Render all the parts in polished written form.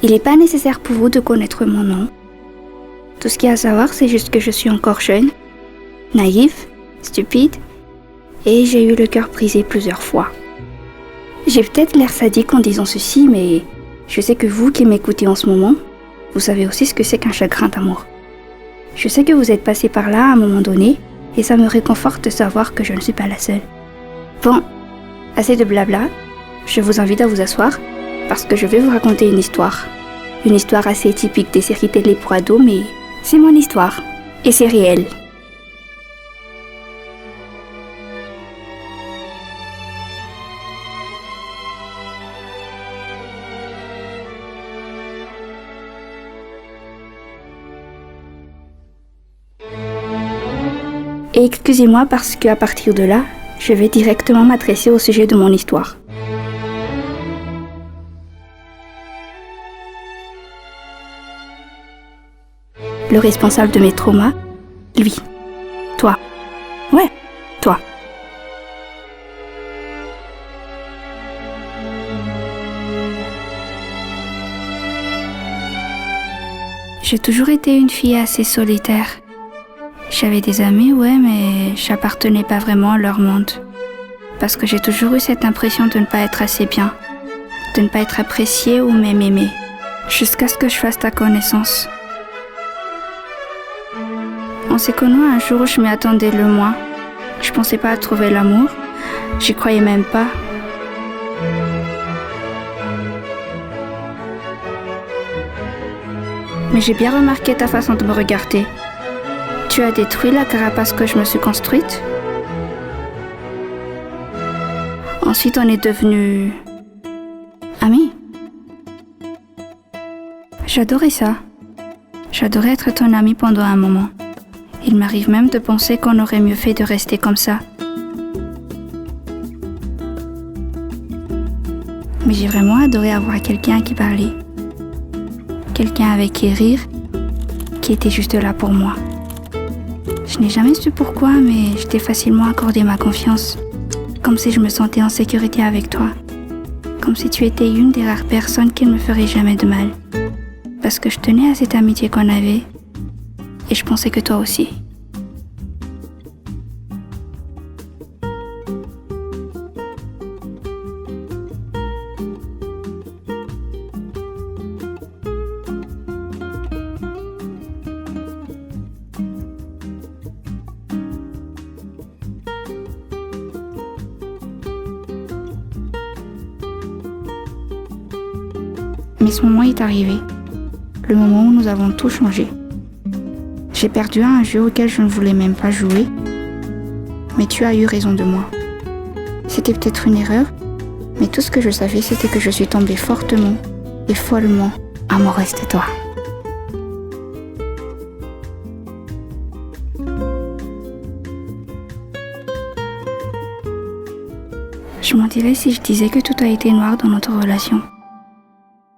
Il n'est pas nécessaire pour vous de connaître mon nom. Tout ce qu'il y a à savoir, c'est juste que je suis encore jeune, naïve, stupide, et j'ai eu le cœur brisé plusieurs fois. J'ai peut-être l'air sadique en disant ceci, mais je sais que vous qui m'écoutez en ce moment, vous savez aussi ce que c'est qu'un chagrin d'amour. Je sais que vous êtes passé par là à un moment donné, et ça me réconforte de savoir que je ne suis pas la seule. Bon, assez de blabla, je vous invite à vous asseoir, parce que je vais vous raconter une histoire. Une histoire assez typique des séries télé pour ados, mais c'est mon histoire, et c'est réel. Et excusez-moi parce qu'à partir de là, je vais directement m'adresser au sujet de mon histoire. Le responsable de mes traumas, lui. Toi. Ouais, toi. J'ai toujours été une fille assez solitaire. J'avais des amis, ouais, mais j'appartenais pas vraiment à leur monde. Parce que j'ai toujours eu cette impression de ne pas être assez bien, de ne pas être appréciée ou même aimée, jusqu'à ce que je fasse ta connaissance. On s'est connus un jour où je m'y attendais le moins. Je pensais pas à trouver l'amour, j'y croyais même pas. Mais j'ai bien remarqué ta façon de me regarder. Tu as détruit la carapace que je me suis construite. Ensuite, on est devenus amis. J'adorais ça. J'adorais être ton amie pendant un moment. Il m'arrive même de penser qu'on aurait mieux fait de rester comme ça. Mais j'ai vraiment adoré avoir quelqu'un à qui parler. Quelqu'un avec qui rire, qui était juste là pour moi. Je n'ai jamais su pourquoi, mais je t'ai facilement accordé ma confiance. Comme si je me sentais en sécurité avec toi. Comme si tu étais une des rares personnes qui ne me ferait jamais de mal. Parce que je tenais à cette amitié qu'on avait. Et je pensais que toi aussi. Mais ce moment est arrivé, le moment où nous avons tout changé. J'ai perdu à un jeu auquel je ne voulais même pas jouer, mais tu as eu raison de moi. C'était peut-être une erreur, mais tout ce que je savais, c'était que je suis tombée fortement et follement amoureuse de toi. Je mentirais si je disais que tout a été noir dans notre relation.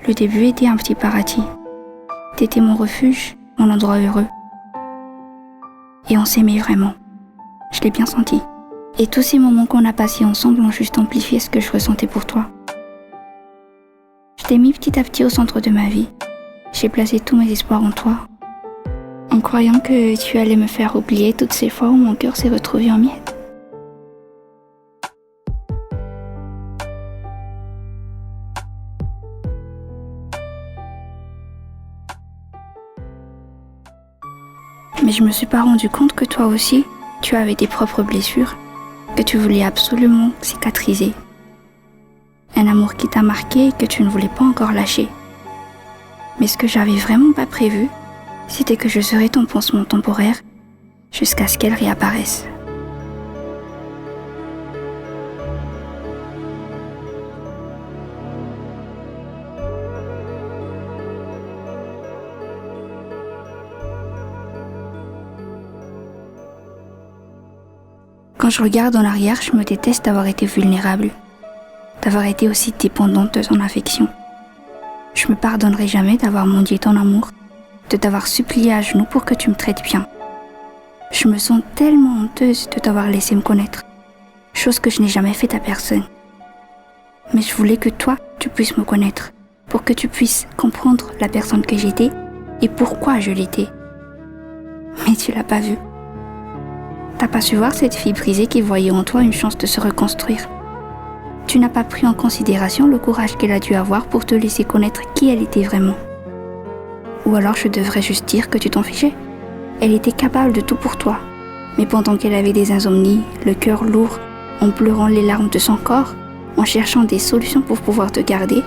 Le début était un petit paradis. T'étais mon refuge, mon endroit heureux. Et on s'aimait vraiment. Je l'ai bien senti. Et tous ces moments qu'on a passés ensemble ont juste amplifié ce que je ressentais pour toi. Je t'ai mis petit à petit au centre de ma vie. J'ai placé tous mes espoirs en toi. En croyant que tu allais me faire oublier toutes ces fois où mon cœur s'est retrouvé en miettes. Mais je me suis pas rendu compte que toi aussi, tu avais tes propres blessures, que tu voulais absolument cicatriser. Un amour qui t'a marqué et que tu ne voulais pas encore lâcher. Mais ce que j'avais vraiment pas prévu, c'était que je serais ton pansement temporaire jusqu'à ce qu'elle réapparaisse. Quand je regarde en arrière, je me déteste d'avoir été vulnérable, d'avoir été aussi dépendante de ton affection. Je me pardonnerai jamais d'avoir mendié ton amour, de t'avoir supplié à genoux pour que tu me traites bien. Je me sens tellement honteuse de t'avoir laissé me connaître, chose que je n'ai jamais faite à personne. Mais je voulais que toi, tu puisses me connaître, pour que tu puisses comprendre la personne que j'étais et pourquoi je l'étais. Mais tu l'as pas vu. T'as pas su voir cette fille brisée qui voyait en toi une chance de se reconstruire. Tu n'as pas pris en considération le courage qu'elle a dû avoir pour te laisser connaître qui elle était vraiment. Ou alors je devrais juste dire que tu t'en fichais. Elle était capable de tout pour toi. Mais pendant qu'elle avait des insomnies, le cœur lourd, en pleurant les larmes de son corps, en cherchant des solutions pour pouvoir te garder,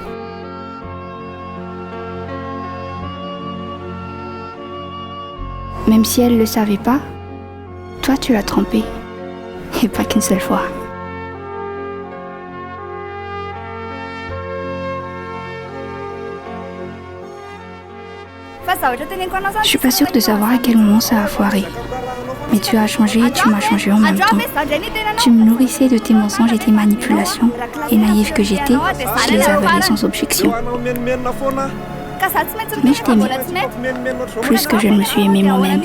même si elle ne le savait pas, toi tu l'as trompée. Et pas qu'une seule fois. Je suis pas sûre de savoir à quel moment ça a foiré. Mais tu as changé et tu m'as changé en même temps. Tu me nourrissais de tes mensonges et tes manipulations. Et naïve que j'étais, je les avalais sans objection. Mais je t'aimais. Plus que je ne me suis aimée moi-même.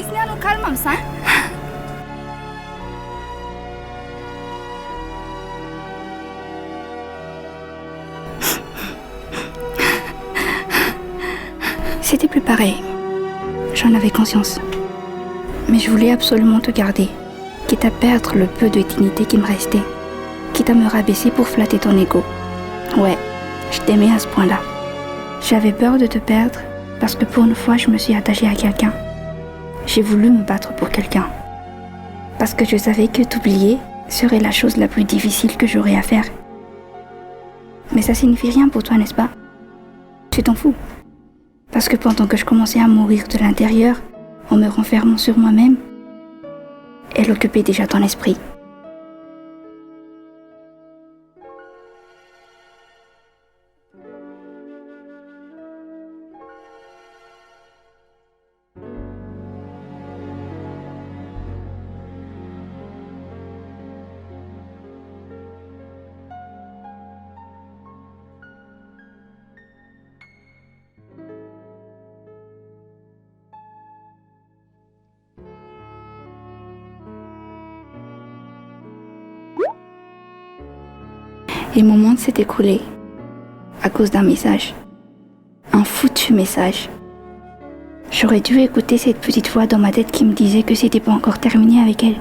C'était plus pareil. J'en avais conscience. Mais je voulais absolument te garder, quitte à perdre le peu de dignité qui me restait, quitte à me rabaisser pour flatter ton ego. Ouais, je t'aimais à ce point-là. J'avais peur de te perdre parce que pour une fois je me suis attachée à quelqu'un. J'ai voulu me battre pour quelqu'un. Parce que je savais que t'oublier serait la chose la plus difficile que j'aurais à faire. Mais ça signifie rien pour toi, n'est-ce pas? Tu t'en fous. Parce que pendant que je commençais à mourir de l'intérieur, en me renfermant sur moi-même, elle occupait déjà ton esprit. Les moments s'est écoulé à cause d'un message. Un foutu message. J'aurais dû écouter cette petite voix dans ma tête qui me disait que c'était pas encore terminé avec elle.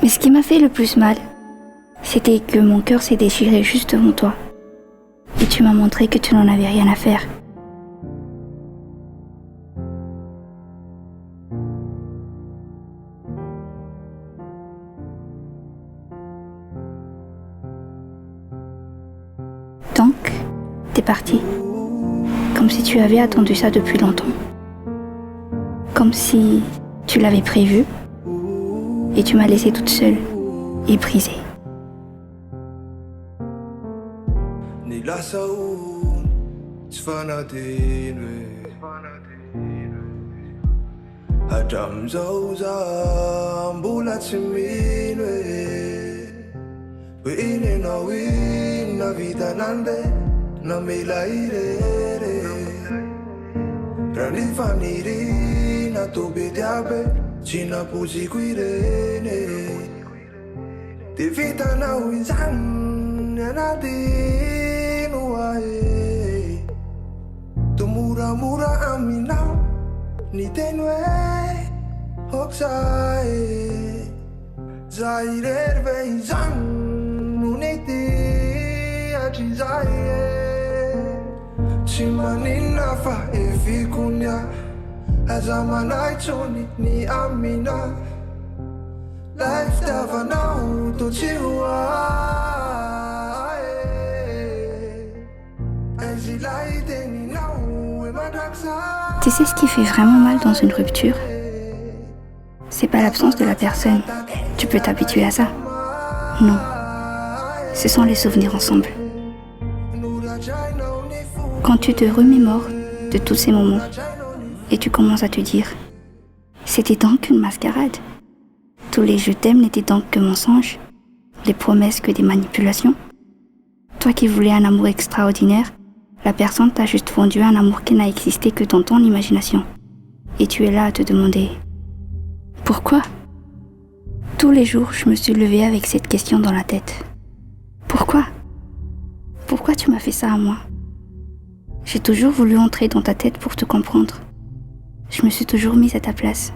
Mais ce qui m'a fait le plus mal, c'était que mon cœur s'est déchiré juste devant toi. Et tu m'as montré que tu n'en avais rien à faire. Donc, t'es parti. Comme si tu avais attendu ça depuis longtemps. Comme si tu l'avais prévu. Et tu m'as laissée toute seule et brisée. Na vida nande na milairere Rani faniri na tobe diabe China puji kuirene Te vita na uizan na dinu ae Tu mura mura amina ni tenwe hoksae Zairer veizan muniti Chimanina fa efikunya Azamanai choni ni amina Life dava now to chiwa Tu sais ce qui fait vraiment mal dans une rupture? C'est pas l'absence de la personne. Tu peux t'habituer à ça. Non. Ce sont les souvenirs ensemble. Quand tu te remémores de tous ces moments et tu commences à te dire « C'était donc une mascarade. Tous les je t'aime n'étaient donc que mensonges, les promesses que des manipulations. Toi qui voulais un amour extraordinaire, la personne t'a juste vendu un amour qui n'a existé que dans ton imagination. Et tu es là à te demander « Pourquoi ? Tous les jours, je me suis levée avec cette question dans la tête. Pourquoi? Pourquoi tu m'as fait ça à moi? J'ai toujours voulu entrer dans ta tête pour te comprendre. Je me suis toujours mise à ta place.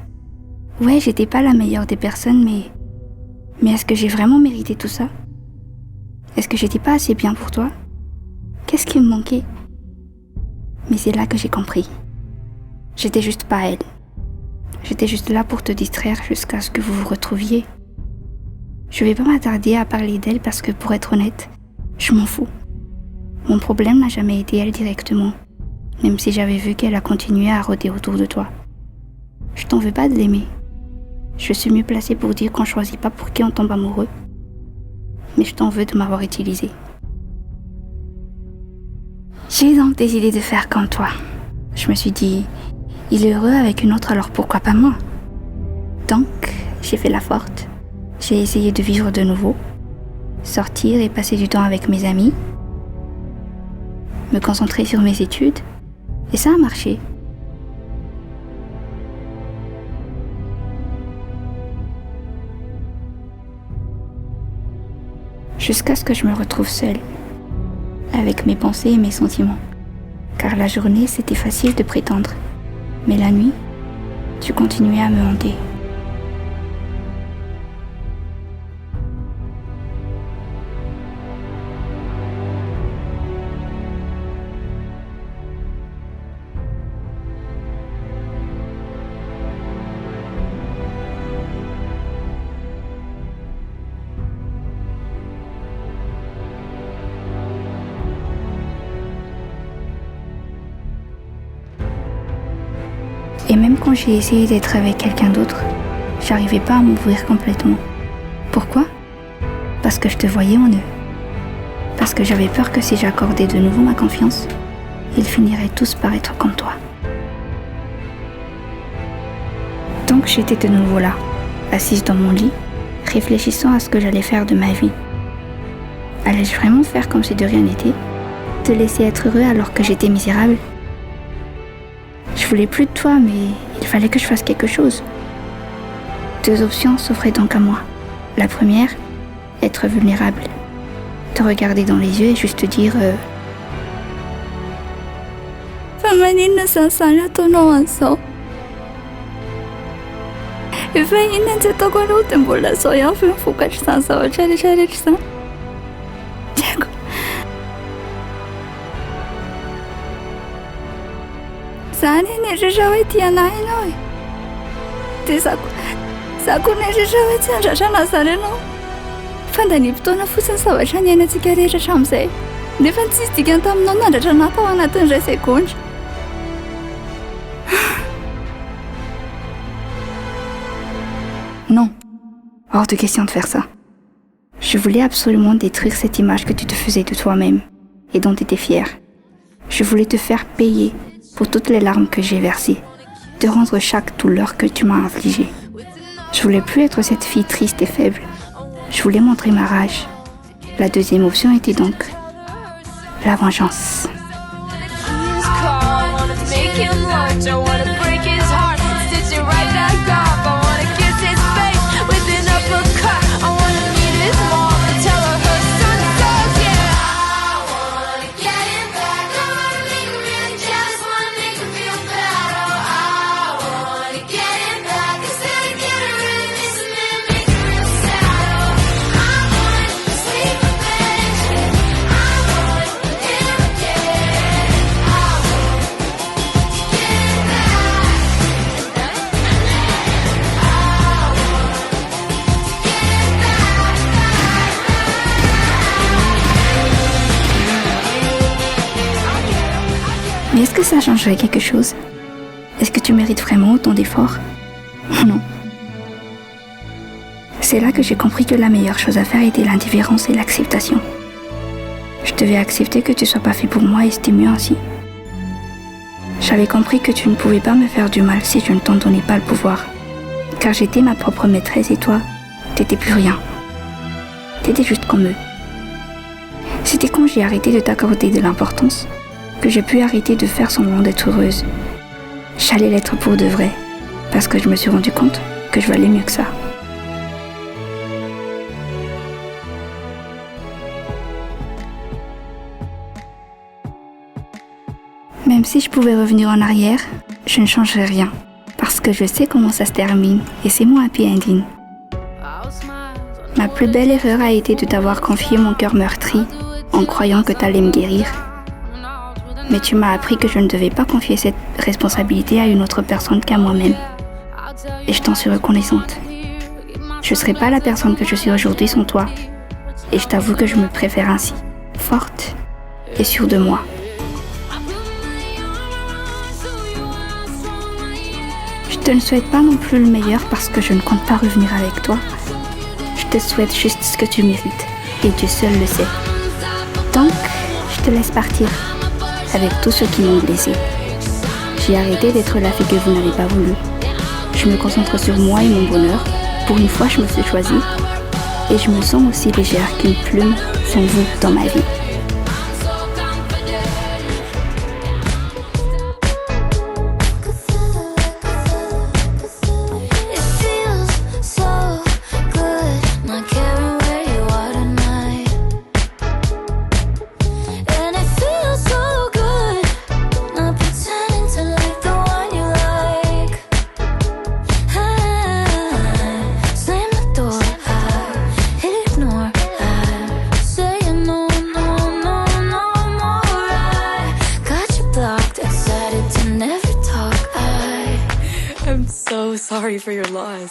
Ouais, j'étais pas la meilleure des personnes, mais est-ce que j'ai vraiment mérité tout ça? Est-ce que j'étais pas assez bien pour toi? Qu'est-ce qui me manquait? Mais c'est là que j'ai compris. J'étais juste pas elle. J'étais juste là pour te distraire jusqu'à ce que vous vous retrouviez. Je vais pas m'attarder à parler d'elle parce que, pour être honnête, je m'en fous. Mon problème n'a jamais été elle directement, même si j'avais vu qu'elle a continué à rôder autour de toi. Je t'en veux pas de l'aimer. Je suis mieux placée pour dire qu'on choisit pas pour qui on tombe amoureux. Mais je t'en veux de m'avoir utilisé. J'ai donc décidé de faire comme toi. Je me suis dit, il est heureux avec une autre, alors pourquoi pas moi? Donc, j'ai fait la forte. J'ai essayé de vivre de nouveau, sortir et passer du temps avec mes amis, me concentrer sur mes études, et ça a marché. Jusqu'à ce que je me retrouve seule, avec mes pensées et mes sentiments. Car la journée, c'était facile de prétendre, mais la nuit, tu continuais à me hanter. Et même quand j'ai essayé d'être avec quelqu'un d'autre, j'arrivais pas à m'ouvrir complètement. Pourquoi? Parce que je te voyais en eux. Parce que j'avais peur que si j'accordais de nouveau ma confiance, ils finiraient tous par être comme toi. Donc j'étais de nouveau là, assise dans mon lit, réfléchissant à ce que j'allais faire de ma vie. Allais-je vraiment faire comme si de rien n'était? Te laisser être heureux alors que j'étais misérable? Je voulais plus de toi, mais il fallait que je fasse quelque chose. Deux options s'offraient donc à moi. La première, être vulnérable. Te regarder dans les yeux et juste te dire Non, hors de question de faire ça. Je voulais absolument détruire cette image que tu te faisais de toi-même et dont tu étais fière. Je voulais te faire payer pour toutes les larmes que j'ai versées, te rendre chaque douleur que tu m'as infligée. Je voulais plus être cette fille triste et faible. Je voulais montrer ma rage. La deuxième option était donc la vengeance. Mais est-ce que ça changerait quelque chose? Est-ce que tu mérites vraiment autant d'efforts? Non. C'est là que j'ai compris que la meilleure chose à faire était l'indifférence et l'acceptation. Je devais accepter que tu sois pas fait pour moi et c'était mieux ainsi. J'avais compris que tu ne pouvais pas me faire du mal si je ne t'en donnais pas le pouvoir. Car j'étais ma propre maîtresse et toi, t'étais plus rien. T'étais juste comme eux. C'était quand j'ai arrêté de t'accorder de l'importance que j'ai pu arrêter de faire semblant d'être heureuse. J'allais l'être pour de vrai, parce que je me suis rendu compte que je valais mieux que ça. Même si je pouvais revenir en arrière, je ne changerais rien. Parce que je sais comment ça se termine et c'est mon happy ending. Ma plus belle erreur a été de t'avoir confié mon cœur meurtri en croyant que t'allais me guérir. Mais tu m'as appris que je ne devais pas confier cette responsabilité à une autre personne qu'à moi-même. Et je t'en suis reconnaissante. Je ne serais pas la personne que je suis aujourd'hui sans toi. Et je t'avoue que je me préfère ainsi, forte et sûre de moi. Je ne souhaite pas non plus le meilleur parce que je ne compte pas revenir avec toi. Je te souhaite juste ce que tu mérites et Dieu seul le sait. Donc, je te laisse partir avec tous ceux qui m'ont blessé. J'ai arrêté d'être la fille que vous n'avez pas voulu. Je me concentre sur moi et mon bonheur. Pour une fois, je me suis choisie et je me sens aussi légère qu'une plume sans vous dans ma vie. I'm so sorry for your loss.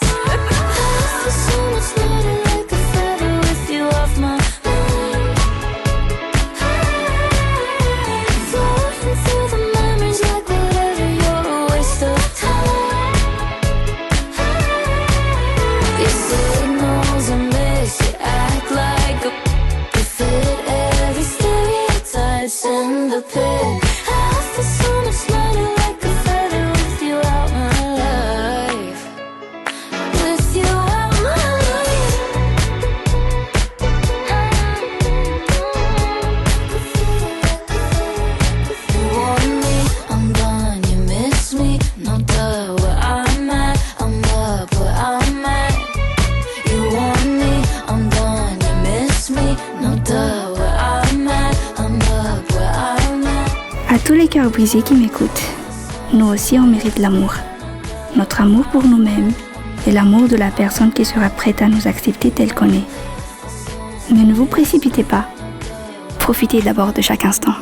À tous les cœurs brisés qui m'écoutent, nous aussi on mérite l'amour. Notre amour pour nous-mêmes et l'amour de la personne qui sera prête à nous accepter tel qu'on est. Mais ne vous précipitez pas. Profitez d'abord de chaque instant.